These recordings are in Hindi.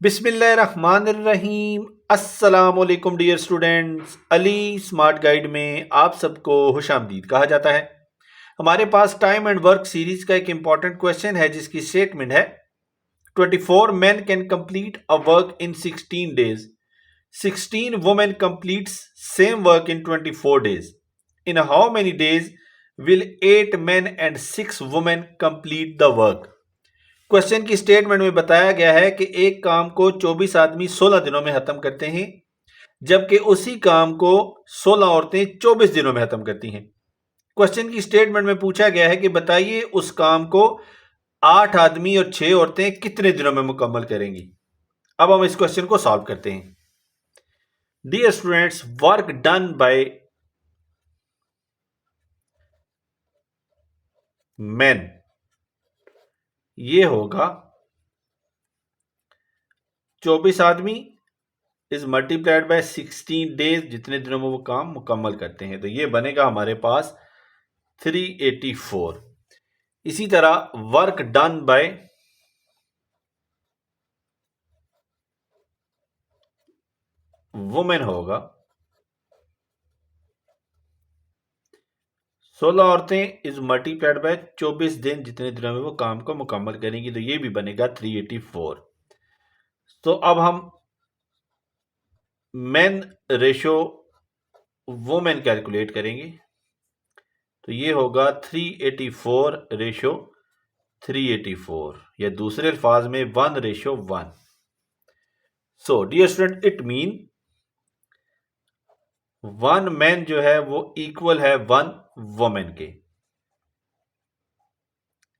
बिस्मिल्लाहिर्रहमानिर्रहीम। अस्सलामुअलैकुम dear students, Ali smart guide में आप सबको खुशामदीद कहा जाता है। हमारे पास टाइम एंड वर्क सीरीज का एक इंपॉर्टेंट क्वेश्चन है जिसकी स्टेटमेंट है 24 men can complete a work in 16 days. 16 women completes same work in 24 days. In how many days will 8 men and 6 women complete the work? Question की स्टेटमेंट में बताया गया है कि एक काम को 24 आदमी 16 दिनों में खत्म करते हैं, जबकि उसी काम को 16 औरतें 24 दिनों में खत्म करती हैं। क्वेश्चन की स्टेटमेंट में पूछा गया है कि बताइए उस काम को 8 आदमी और 6 औरतें कितने दिनों में मुकम्मल करेंगी। अब हम इस क्वेश्चन को सॉल्व करते हैं। Dear students, work done by man ये होगा 24 आदमी इज मल्टीप्लाइड बाय 16 डेज, जितने दिनों में वो काम मुकम्मल करते हैं, तो ये बनेगा हमारे पास 384। इसी तरह वर्क डन बाय वुमेन होगा 16 औरतें इज मल्टीप्लाइड बाय 24 दिन, जितने दिनों में वो काम को मुकम्मल करेंगी, तो ये भी बनेगा 384। तो अब हम मेन रेशो वुमेन कैलकुलेट करेंगे, तो ये होगा 384 रेशो 384, या दूसरे अल्फाज में 1:1। So dear student, it mean 1 man जो है वो इक्वल है 1 वुमेन के।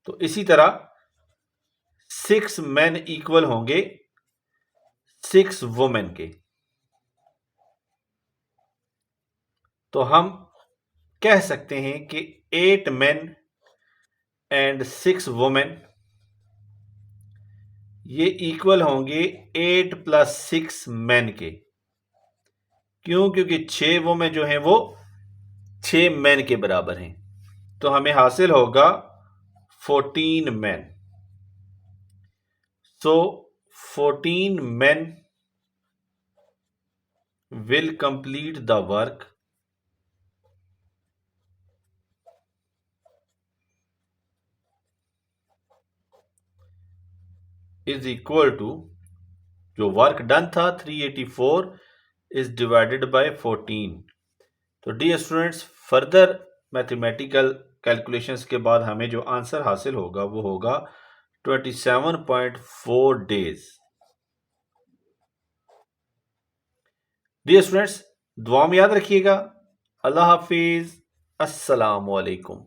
तो इसी तरह 6 मैन इक्वल होंगे 6 वुमेन के। तो हम कह सकते हैं कि 8 मैन एंड 6 वुमेन ये इक्वल होंगे 8 + 6 मैन के। क्यों? क्योंकि 6 वुमेन जो हैं वो 6 मैन के बराबर हैं। तो हमें हासिल होगा 14 man. So 14 men will complete the work is equal to, जो वर्क डन था 384 is divided by 14। तो डियर स्टूडेंट्स, फर्दर मैथमेटिकल कैलकुलेशंस के बाद हमें जो आंसर हासिल होगा वो होगा 27.4 डेज। डियर स्टूडेंट्स, दुआ में याद रखिएगा। अल्लाह हाफिज, अस्सलाम वालेकुम।